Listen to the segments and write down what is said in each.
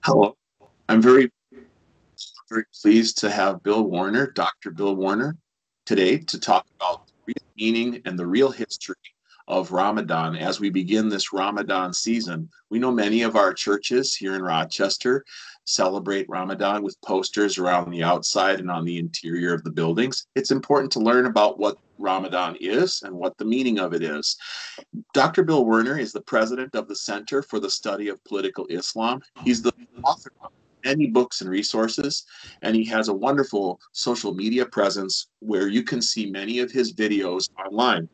Hello. I'm very pleased to have Bill Warner, Dr. Bill Warner, today to talk about the real meaning and the real history of Ramadan as we begin this Ramadan season. We know many of our churches here in Rochester celebrate Ramadan with posters around the outside and on the interior of the buildings. It's important to learn about what Ramadan is and what the meaning of it is. Dr. Bill Werner is the president of the Center for the Study of Political Islam. He's the author of many books and resources, and he has a wonderful social media presence where you can see many of his videos online.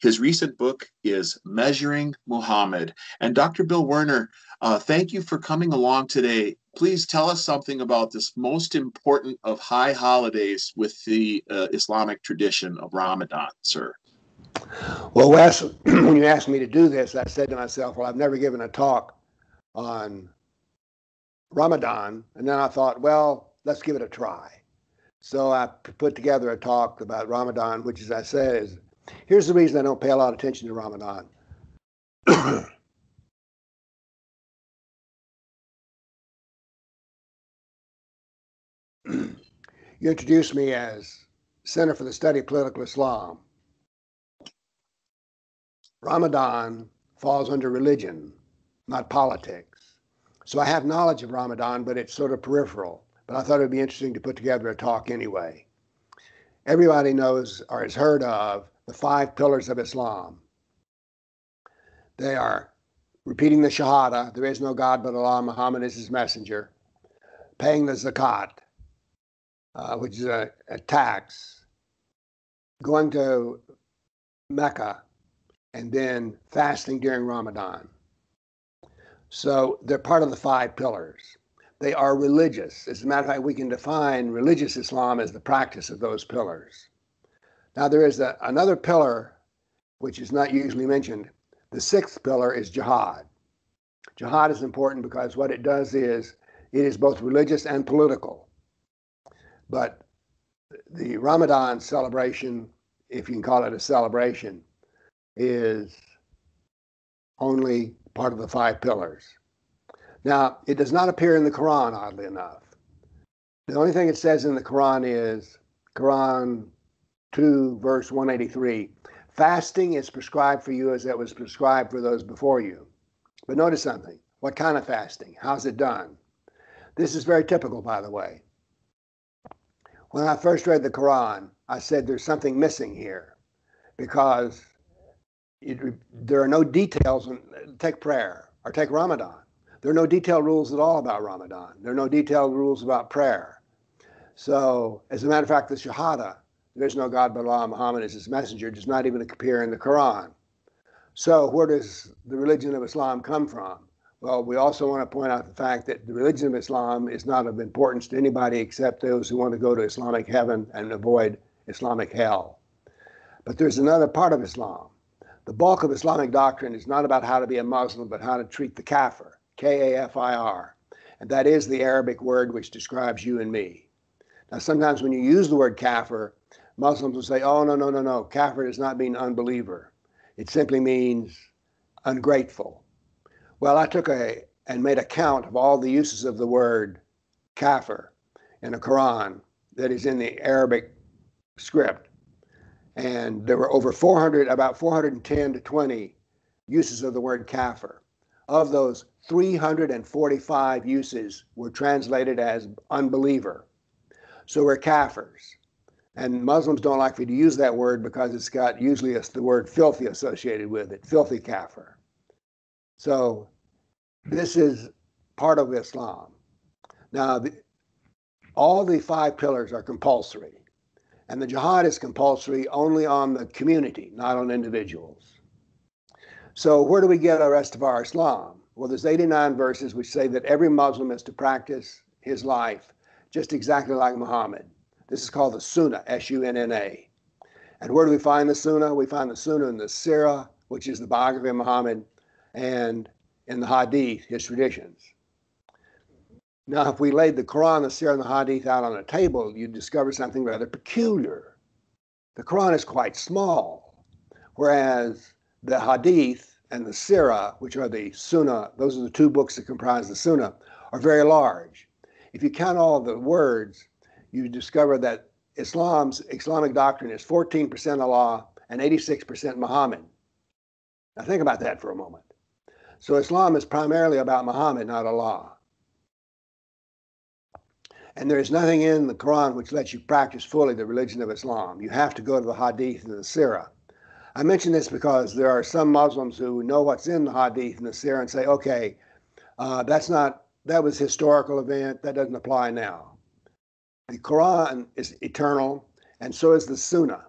His recent book is Measuring Muhammad. And Dr. Bill Werner, thank you for coming along today. Please tell us something about this most important of high holidays with the Islamic tradition of Ramadan, sir. Well, Wes, when you asked me to do this, I said to myself, well, I've never given a talk on Ramadan. And then I thought, well, let's give it a try. So I put together a talk about Ramadan, which, as I said, is here's the reason I don't pay a lot of attention to Ramadan. You introduced me as Center for the Study of Political Islam. Ramadan falls under religion, not politics. So I have knowledge of Ramadan, but it's sort of peripheral. But I thought it would be interesting to put together a talk anyway. Everybody knows or has heard of the 5 pillars of Islam. They are repeating the Shahada, there is no God but Allah, Muhammad is his messenger, paying the zakat, which is a tax, going to Mecca, and then fasting during Ramadan. So they're part of the 5 pillars. They are religious. As a matter of fact, we can define religious Islam as the practice of those pillars. Now there is another pillar which is not usually mentioned. The 6th pillar is jihad. Jihad is important because what it does is it is both religious and political. But the Ramadan celebration, if you can call it a celebration, is only part of the 5 pillars. Now, it does not appear in the Quran, oddly enough. The only thing it says in the Quran is, Quran 2, verse 183, fasting is prescribed for you as it was prescribed for those before you. But notice something. What kind of fasting? How's it done? This is very typical, by the way. When I first read the Quran, I said there's something missing here because there are no details. Take prayer or take Ramadan. There are no detailed rules at all about Ramadan. There are no detailed rules about prayer. So, as a matter of fact, the Shahada, there is no God but Allah, Muhammad is his messenger, does not even appear in the Quran. So, where does the religion of Islam come from? Well, we also want to point out the fact that the religion of Islam is not of importance to anybody except those who want to go to Islamic heaven and avoid Islamic hell. But there's another part of Islam. The bulk of Islamic doctrine is not about how to be a Muslim, but how to treat the kafir, K-A-F-I-R. And that is the Arabic word which describes you and me. Now, sometimes when you use the word kafir, Muslims will say, oh, no. Kafir does not mean unbeliever. It simply means ungrateful. Well, I took and made a count of all the uses of the word kafir in the Quran that is in the Arabic script. And there were over 400, about 410 to 20 uses of the word kafir. Of those, 345 uses were translated as unbeliever. So we're kafirs. And Muslims don't like me to use that word because it's got usually the word filthy associated with it, filthy kafir. So this is part of Islam. Now, all the 5 pillars are compulsory. And the jihad is compulsory only on the community, not on individuals. So where do we get the rest of our Islam? Well, there's 89 verses which say that every Muslim is to practice his life just exactly like Muhammad. This is called the Sunna, S-U-N-N-A. And where do we find the Sunna? We find the Sunna in the Sirah, which is the biography of Muhammad, and in the Hadith, his traditions. Now, if we laid the Quran, the Sirah, and the Hadith out on a table, you'd discover something rather peculiar. The Quran is quite small, whereas the Hadith and the Sirah, which are the Sunna, those are the two books that comprise the Sunna, are very large. If you count all the words, you discover that Islamic doctrine is 14% Allah and 86% Muhammad. Now think about that for a moment. So Islam is primarily about Muhammad, not Allah. And there is nothing in the Quran which lets you practice fully the religion of Islam. You have to go to the Hadith and the Sirah. I mention this because there are some Muslims who know what's in the Hadith and the Sirah and say, okay, that was a historical event, that doesn't apply now. The Quran is eternal, and so is the Sunnah.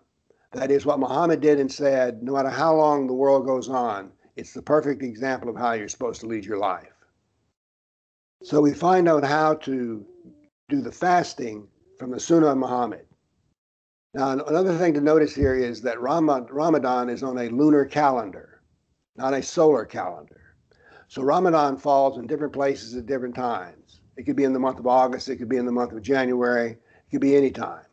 That is what Muhammad did and said, no matter how long the world goes on, it's the perfect example of how you're supposed to lead your life. So we find out how to do the fasting from the Sunnah of Muhammad. Now, another thing to notice here is that Ramadan is on a lunar calendar, not a solar calendar. So Ramadan falls in different places at different times. It could be in the month of August, it could be in the month of January, it could be any time.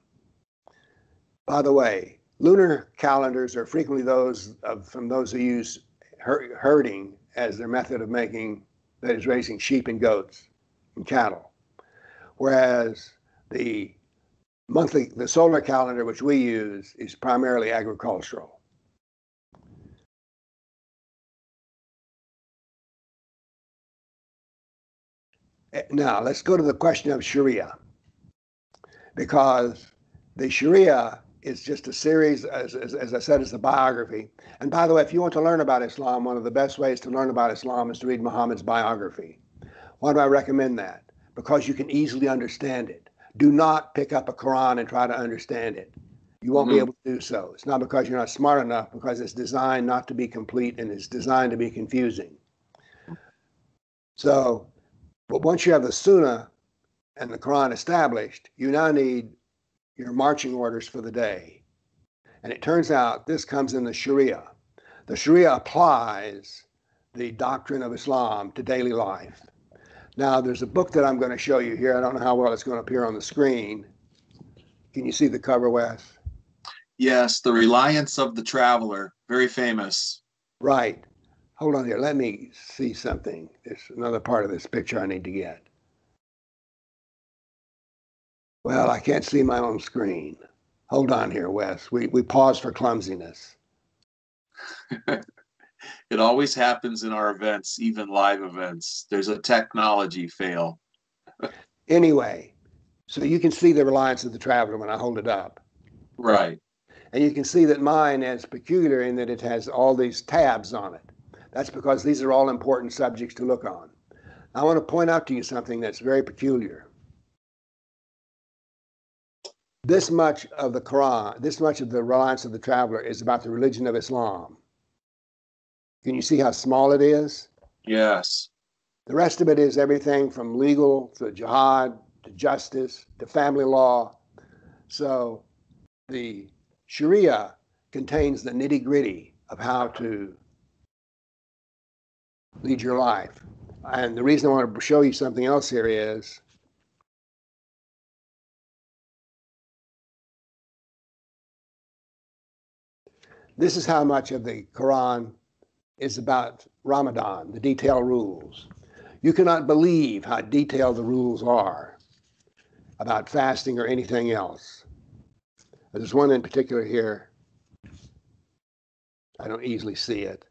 By the way, lunar calendars are frequently from those who use herding as their method of raising sheep and goats and cattle. Whereas the solar calendar, which we use, is primarily agricultural. Now, let's go to the question of Sharia, because the Sharia is just a series, as I said, it's a biography. And by the way, if you want to learn about Islam, one of the best ways to learn about Islam is to read Muhammad's biography. Why do I recommend that? Because you can easily understand it. Do not pick up a Quran and try to understand it. You won't be able to do so. It's not because you're not smart enough, because it's designed not to be complete and it's designed to be confusing. So, but once you have the Sunnah and the Quran established, you now need your marching orders for the day. And it turns out this comes in the Sharia. The Sharia applies the doctrine of Islam to daily life. Now, there's a book that I'm going to show you here. I don't know how well it's going to appear on the screen. Can you see the cover, Wes? Yes, The Reliance of the Traveler. Very famous. Right. Hold on here. Let me see something. There's another part of this picture I need to get. Well, I can't see my own screen. Hold on here, Wes. We pause for clumsiness. It always happens in our events, even live events. There's a technology fail. Anyway, so you can see the Reliance of the Traveler when I hold it up. Right. And you can see that mine is peculiar in that it has all these tabs on it. That's because these are all important subjects to look on. I want to point out to you something that's very peculiar. This much of the Quran, this much of the Reliance of the Traveler is about the religion of Islam. Can you see how small it is? Yes. The rest of it is everything from legal to jihad to justice to family law. So the Sharia contains the nitty-gritty of how to lead your life. And the reason I want to show you something else here is this is how much of the Quran is about Ramadan, the detailed rules. You cannot believe how detailed the rules are about fasting or anything else. There's one in particular here. I don't easily see it.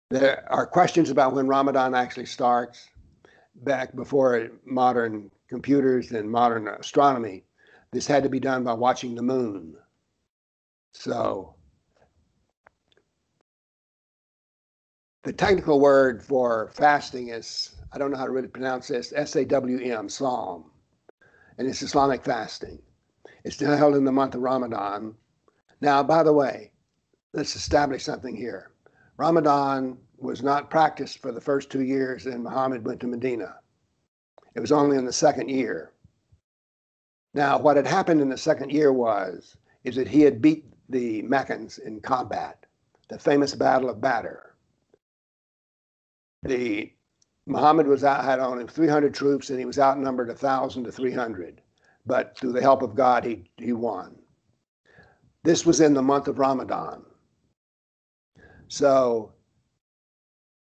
There are questions about when Ramadan actually starts. Back before modern computers and modern astronomy, this had to be done by watching the moon. So the technical word for fasting is, I don't know how to really pronounce this, S-A-W-M, Psalm. And it's Islamic fasting. It's held in the month of Ramadan. Now, by the way, let's establish something here. Ramadan was not practiced for the first 2 years and Muhammad went to Medina. It was only in the second year. Now, what had happened in the second year is that he had beat the Meccans in combat, the famous Battle of Badr. Muhammad had only 300 troops and he was outnumbered 1,000 to 300. But through the help of God, he won. This was in the month of Ramadan. So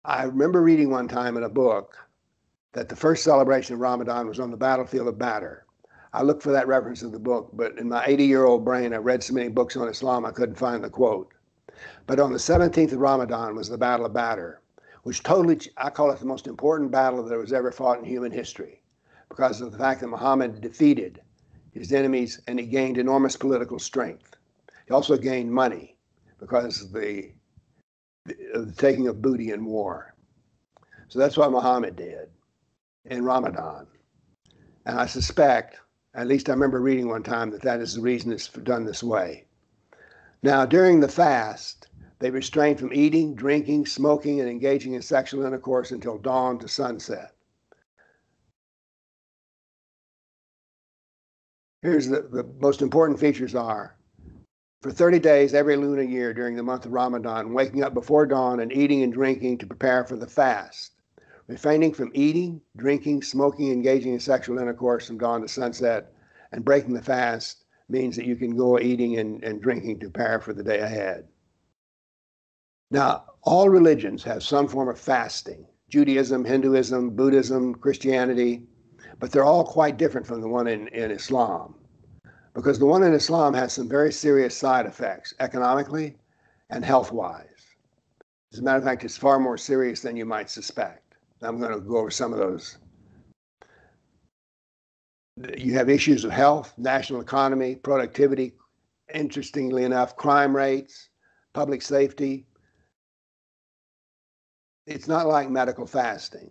I remember reading one time in a book that the first celebration of Ramadan was on the battlefield of Badr. I looked for that reference in the book, but in my 80-year-old brain, I read so many books on Islam, I couldn't find the quote. But on the 17th of Ramadan was the Battle of Badr, which totally, I call it the most important battle that was ever fought in human history because of the fact that Muhammad defeated his enemies and he gained enormous political strength. He also gained money because of the taking of booty in war. So that's what Muhammad did in Ramadan. And I suspect, at least I remember reading one time, that that is the reason it's done this way. Now, during the fast, they refrain from eating, drinking, smoking, and engaging in sexual intercourse until dawn to sunset. Here's the most important features are: for 30 days every lunar year during the month of Ramadan, waking up before dawn and eating and drinking to prepare for the fast. Refraining from eating, drinking, smoking, engaging in sexual intercourse from dawn to sunset, and breaking the fast means that you can go eating and drinking to prepare for the day ahead. Now, all religions have some form of fasting: Judaism, Hinduism, Buddhism, Christianity, but they're all quite different from the one in Islam. Because the one in Islam has some very serious side effects, economically and health-wise. As a matter of fact, it's far more serious than you might suspect. I'm going to go over some of those. You have issues of health, national economy, productivity, interestingly enough, crime rates, public safety. It's not like medical fasting,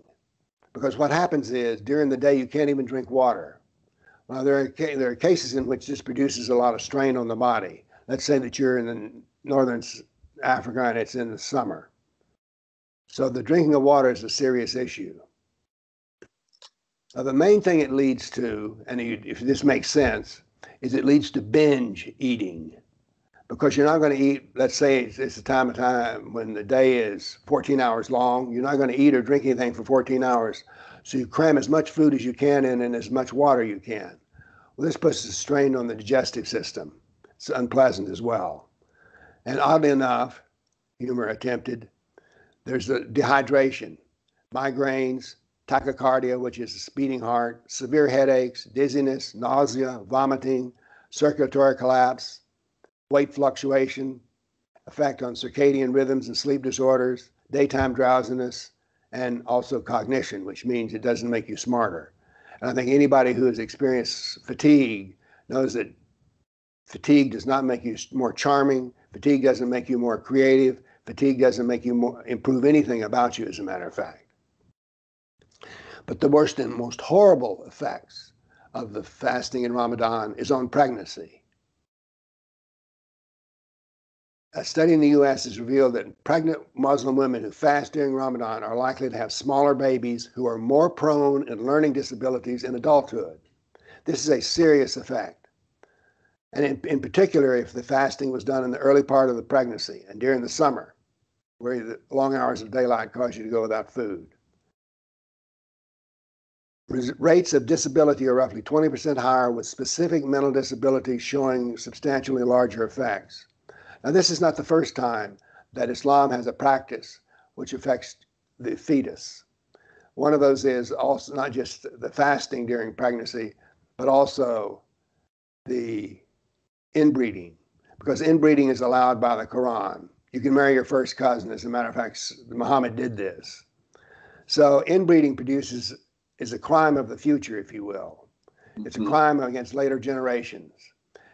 because what happens is during the day you can't even drink water. Well, there are cases in which this produces a lot of strain on the body. Let's say that you're in the northern Africa and it's in the summer. So the drinking of water is a serious issue. Now, the main thing it leads to, and if this makes sense, is it leads to binge eating. Because you're not going to eat, let's say it's a time of time when the day is 14 hours long, you're not going to eat or drink anything for 14 hours. So you cram as much food as you can in and as much water you can. Well, this puts a strain on the digestive system. It's unpleasant as well. And oddly enough, humor attempted, there's the dehydration, migraines, tachycardia, which is a speeding heart, severe headaches, dizziness, nausea, vomiting, circulatory collapse, weight fluctuation, effect on circadian rhythms and sleep disorders, daytime drowsiness, and also cognition, which means it doesn't make you smarter. And I think anybody who has experienced fatigue knows that fatigue does not make you more charming. Fatigue doesn't make you more creative. Fatigue doesn't make you improve anything about you, as a matter of fact. But the worst and most horrible effects of the fasting in Ramadan is on pregnancy. A study in the U.S. has revealed that pregnant Muslim women who fast during Ramadan are likely to have smaller babies who are more prone in learning disabilities in adulthood. This is a serious effect. And in particular, if the fasting was done in the early part of the pregnancy and during the summer, where the long hours of daylight cause you to go without food. Rates of disability are roughly 20% higher, with specific mental disabilities showing substantially larger effects. Now, this is not the first time that Islam has a practice which affects the fetus. One of those is also not just the fasting during pregnancy, but also the inbreeding, because inbreeding is allowed by the Quran. You can marry your first cousin. As a matter of fact, Muhammad did this. So inbreeding is a crime of the future, if you will. It's a crime against later generations.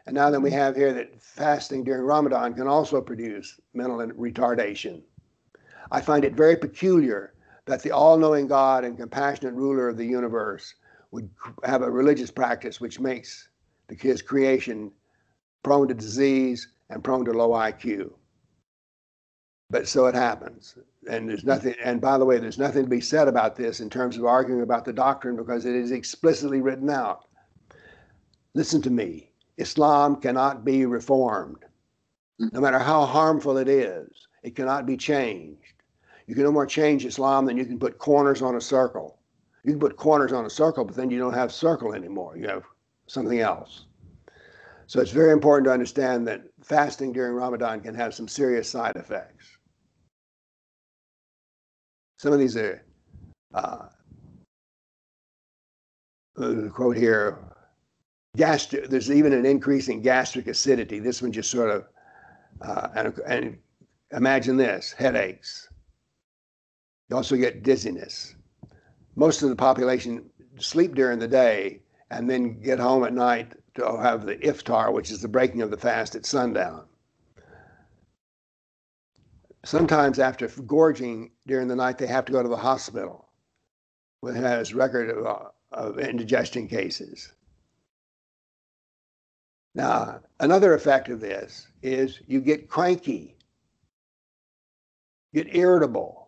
And now that we have here that fasting during Ramadan can also produce mental retardation, I find it very peculiar that the all-knowing God and compassionate ruler of the universe would have a religious practice which makes his creation prone to disease and prone to low IQ. But so it happens. And there's nothing, and by the way, there's nothing to be said about this in terms of arguing about the doctrine, because it is explicitly written out. Listen to me. Islam cannot be reformed. No matter how harmful it is, it cannot be changed. You can no more change Islam than you can put corners on a circle. You can put corners on a circle, but then you don't have circle anymore. You have something else. So it's very important to understand that fasting during Ramadan can have some serious side effects. Some of these are, quote here, there's even an increase in gastric acidity. This one just sort of, and imagine this, headaches. You also get dizziness. Most of the population sleep during the day and then get home at night to have the iftar, which is the breaking of the fast at sundown. Sometimes after gorging during the night, they have to go to the hospital, which has record of indigestion cases. Now, another effect of this is you get cranky, get irritable.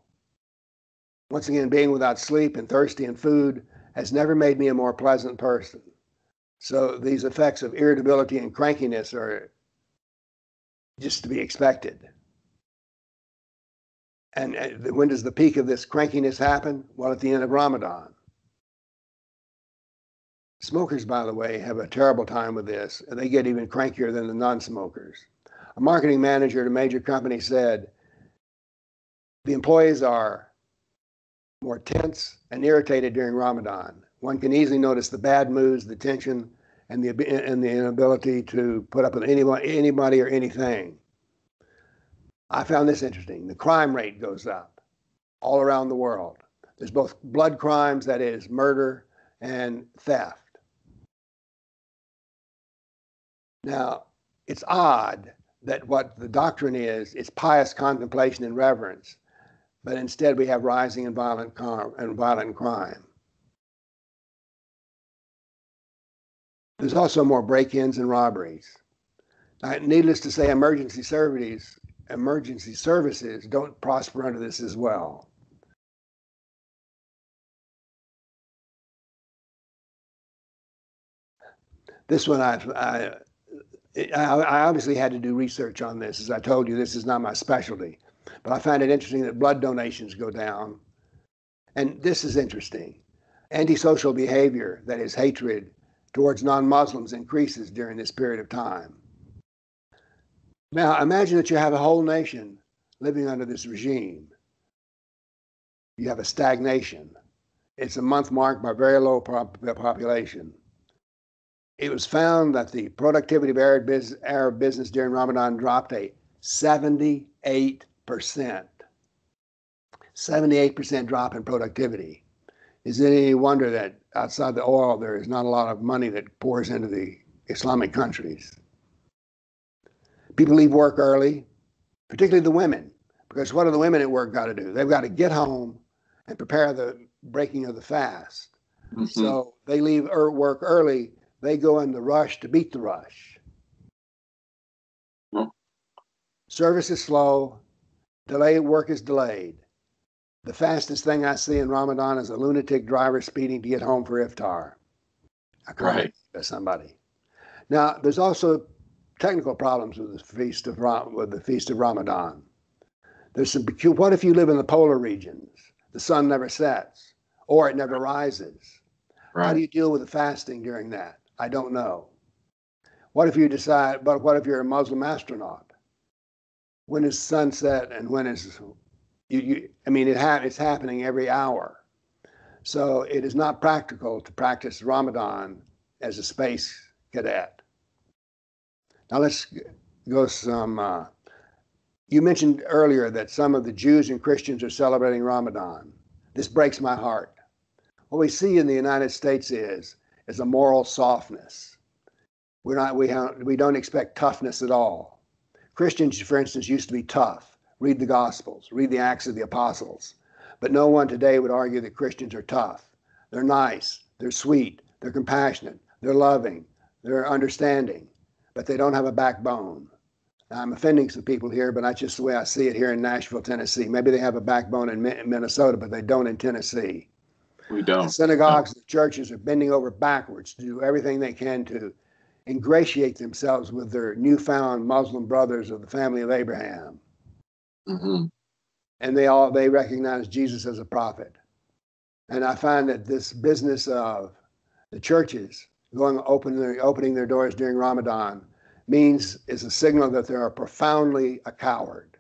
Once again, being without sleep and thirsty and food has never made me a more pleasant person. So these effects of irritability and crankiness are just to be expected. And when does the peak of this crankiness happen? Well, at the end of Ramadan. Smokers, by the way, have a terrible time with this. They get even crankier than the non-smokers. A marketing manager at a major company said, the employees are more tense and irritated during Ramadan. One can easily notice the bad moods, the tension, and the inability to put up with anybody or anything. I found this interesting. The crime rate goes up all around the world. There's both blood crimes, that is murder, and theft. Now, it's odd that what the doctrine is pious contemplation and reverence, but instead we have rising and violent crime. There's also more break-ins and robberies. Now, needless to say, emergency services don't prosper under this as well. This one I obviously had to do research on this. As I told you, this is not my specialty. But I find it interesting that blood donations go down. And this is interesting. Antisocial behavior, that is hatred towards non-Muslims, increases during this period of time. Now, imagine that you have a whole nation living under this regime. You have a stagnation. It's a month marked by very low population. It was found that the productivity of Arab business during Ramadan dropped a 78%. 78% drop in productivity. Is it any wonder that outside the oil, there is not a lot of money that pours into the Islamic countries? People leave work early, particularly the women, because what do the women at work got to do? They've got to get home and prepare the breaking of the fast. Mm-hmm. So they leave work early. They go in the rush to beat the rush. Mm-hmm. Service is slow. Work is delayed. The fastest thing I see in Ramadan is a lunatic driver speeding to get home for iftar. I can't to somebody. Now, there's also technical problems with the feast of Ramadan. There's some. What if you live in the polar regions? The sun never sets, or it never rises. Right. How do you deal with the fasting during that? I don't know. What if you decide? But what if you're a Muslim astronaut? When is sunset and when is it's happening every hour. So it is not practical to practice Ramadan as a space cadet. Now let's go some. You mentioned earlier that some of the Jews and Christians are celebrating Ramadan. This breaks my heart. What we see in the United States is a moral softness. We don't expect toughness at all. Christians, for instance, used to be tough. Read the Gospels, read the Acts of the Apostles. But no one today would argue that Christians are tough. They're nice, they're sweet, they're compassionate, they're loving, they're understanding, but they don't have a backbone. Now, I'm offending some people here, but that's just the way I see it here in Nashville, Tennessee. Maybe they have a backbone in Minnesota, but they don't in Tennessee. We don't. The synagogues, the churches are bending over backwards to do everything they can to ingratiate themselves with their newfound Muslim brothers of the family of Abraham. Mm-hmm. And they recognize Jesus as a prophet. And I find that this business of the churches opening their doors during Ramadan is a signal that they are profoundly a coward.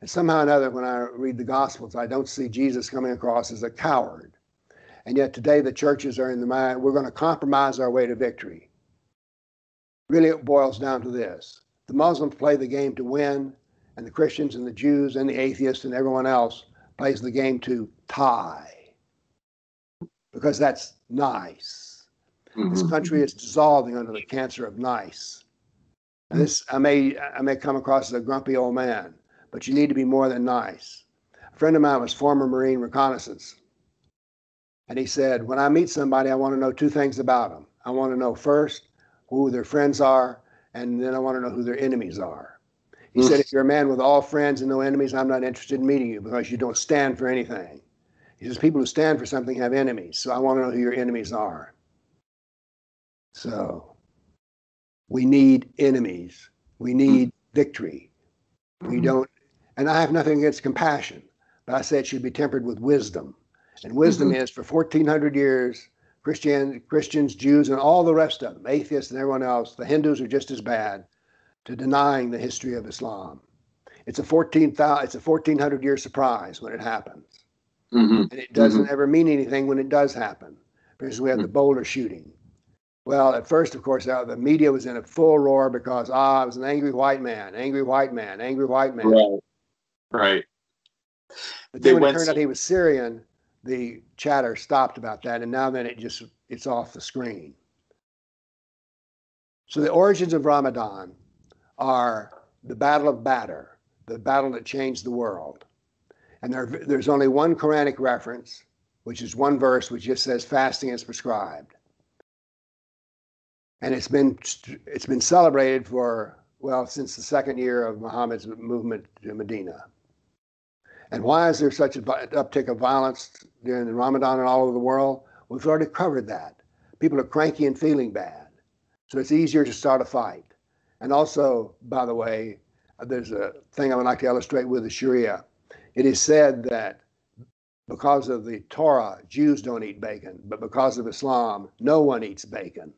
And somehow or another, when I read the Gospels, I don't see Jesus coming across as a coward. And yet today the churches are in the mind, we're going to compromise our way to victory. Really, it boils down to this. The Muslims play the game to win, and the Christians and the Jews and the atheists and everyone else plays the game to tie. Because that's nice. This country is dissolving under the cancer of nice. And this, I may come across as a grumpy old man, but you need to be more than nice. A friend of mine was former Marine reconnaissance. And he said, when I meet somebody, I want to know two things about them. I want to know first who their friends are, and then I want to know who their enemies are. He said, if you're a man with all friends and no enemies, I'm not interested in meeting you because you don't stand for anything. He says, people who stand for something have enemies, so I want to know who your enemies are. So we need enemies. We need victory. We don't, and I have nothing against compassion, but I say it should be tempered with wisdom. And wisdom is for 1,400 years, Christians, Jews, and all the rest of them, atheists and everyone else, the Hindus are just as bad, to denying the history of Islam. It's a 1,400-year surprise when it happens. And it doesn't ever mean anything when it does happen. For instance, we had the Boulder shooting. Well, at first, of course, the media was in a full roar because, it was an angry white man, angry white man, angry white man. Right. But then when it turned out he was Syrian, the chatter stopped about that, and now then it's off the screen. So the origins of Ramadan are the Battle of Badr, the battle that changed the world. And there's only one Koranic reference, which is one verse which just says fasting is prescribed. And it's been celebrated since the second year of Muhammad's movement to Medina. And why is there such an uptick of violence during the Ramadan and all over the world? We've already covered that. People are cranky and feeling bad. So it's easier to start a fight. And also, by the way, there's a thing I would like to illustrate with the Sharia. It is said that because of the Torah, Jews don't eat bacon, but because of Islam, no one eats bacon.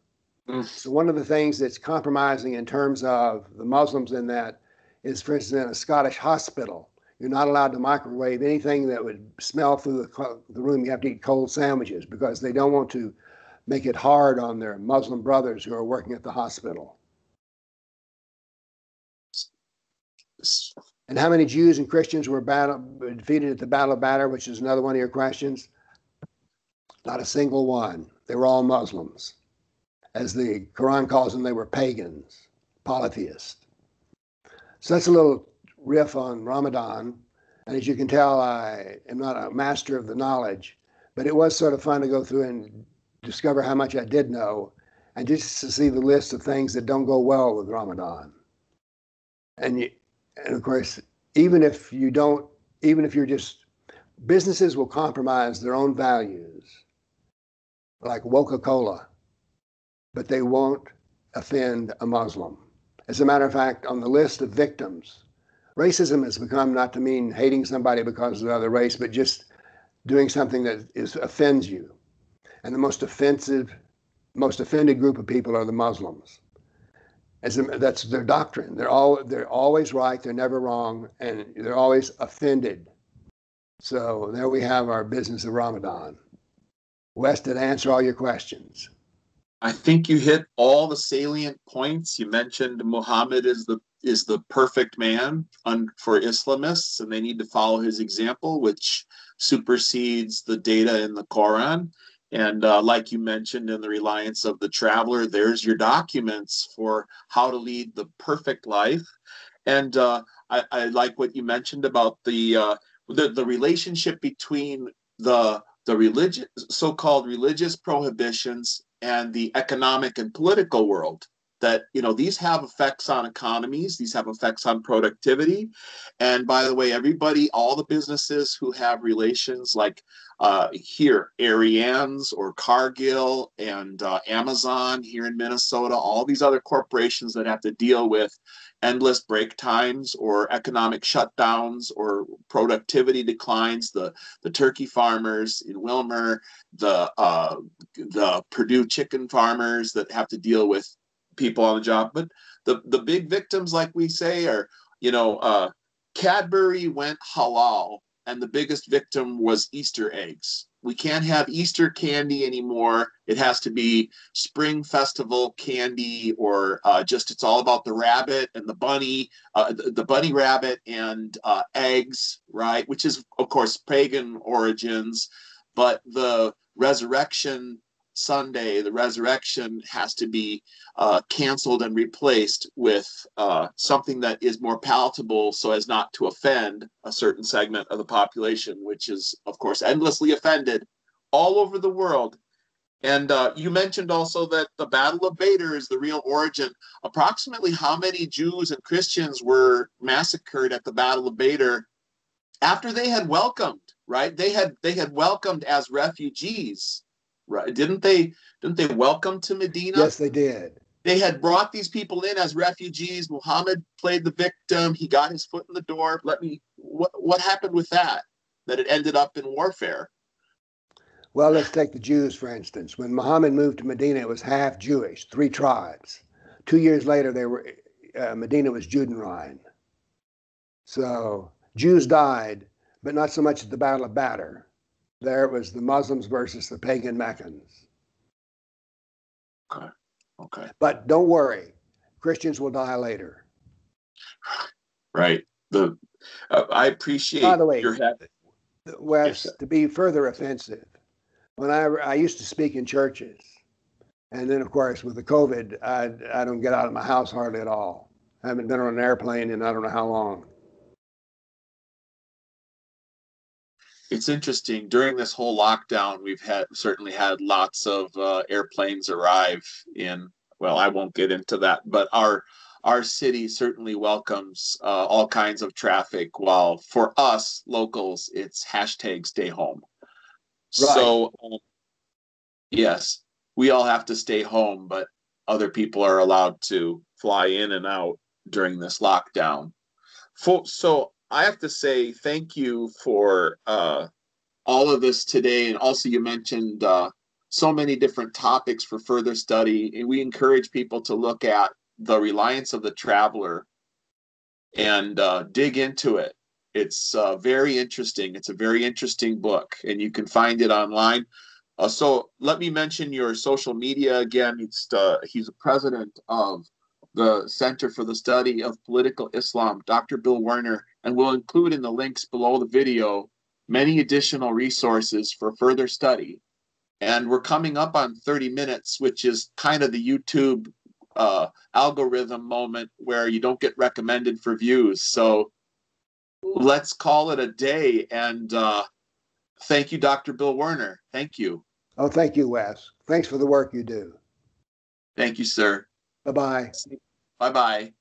So one of the things that's compromising in terms of the Muslims in that is, for instance, in a Scottish hospital, you're not allowed to microwave anything that would smell through the room. You have to eat cold sandwiches because they don't want to make it hard on their Muslim brothers who are working at the hospital. And how many Jews and Christians were defeated at the Battle of Badr, which is another one of your questions? Not a single one. They were all Muslims. As the Quran calls them, they were pagans, polytheists. So that's a little riff on Ramadan. And as you can tell, I am not a master of the knowledge, but it was sort of fun to go through and discover how much I did know, and just to see the list of things that don't go well with Ramadan. And of course, even if you're just, businesses will compromise their own values, like Coca-Cola, but they won't offend a Muslim. As a matter of fact, on the list of victims, racism has become not to mean hating somebody because of the other race, but just doing something that offends you. And the most offended group of people are the Muslims. That's their doctrine. They're always right, they're never wrong, and they're always offended. So there we have our business of Ramadan. Wes, did I answer all your questions? I think you hit all the salient points. You mentioned Muhammad is the perfect man for Islamists, and they need to follow his example, which supersedes the data in the Quran. And like you mentioned in the Reliance of the Traveler, there's your documents for how to lead the perfect life. And I like what you mentioned about the relationship between the so-called religious prohibitions and the economic and political world. That, these have effects on economies, these have effects on productivity. And by the way, all the businesses who have relations like here, Ariane's or Cargill and Amazon here in Minnesota, all these other corporations that have to deal with endless break times or economic shutdowns or productivity declines, the turkey farmers in Wilmer, the Purdue chicken farmers that have to deal with people on the job. But the big victims, like we say, are Cadbury went halal, and the biggest victim was Easter eggs. We can't have Easter candy anymore. It has to be Spring Festival candy, or just it's all about the rabbit and the bunny rabbit and eggs, right? Which is, of course, pagan origins. But the resurrection Sunday, the resurrection has to be canceled and replaced with something that is more palatable so as not to offend a certain segment of the population, which is, of course, endlessly offended all over the world. And you mentioned also that the Battle of Badr is the real origin. Approximately how many Jews and Christians were massacred at the Battle of Badr after they had welcomed, right? They had welcomed as refugees, right? Didn't they welcome to Medina? Yes, they did. They had brought these people in as refugees. Muhammad played the victim. He got his foot in the door. What happened with that? That it ended up in warfare. Well, let's take the Jews, for instance. When Muhammad moved to Medina, it was half Jewish, 3 tribes. 2 years later, Medina was Judenrein. So Jews died, but not so much at the Battle of Badr. There it was the Muslims versus the pagan Meccans. Okay. But don't worry, Christians will die later. Right. I appreciate By the way, your head. Wes, to be further offensive, when I used to speak in churches, and then of course with the COVID, I don't get out of my house hardly at all. I haven't been on an airplane in I don't know how long. It's interesting. During this whole lockdown, we've certainly had lots of airplanes arrive in. Well, I won't get into that, but our city certainly welcomes all kinds of traffic. While for us locals, it's hashtag stay home. Right. So yes, we all have to stay home, but other people are allowed to fly in and out during this lockdown. So I have to say thank you for all of this today. And also, you mentioned so many different topics for further study. And we encourage people to look at the Reliance of the Traveler and dig into it. It's very interesting. It's a very interesting book, and you can find it online. So let me mention your social media again. He's a president of the Center for the Study of Political Islam, Dr. Bill Werner, and we'll include in the links below the video many additional resources for further study. And we're coming up on 30 minutes, which is kind of the YouTube algorithm moment where you don't get recommended for views. So let's call it a day. And thank you, Dr. Bill Werner. Thank you. Oh, thank you, Wes. Thanks for the work you do. Thank you, sir. Bye-bye. Bye-bye.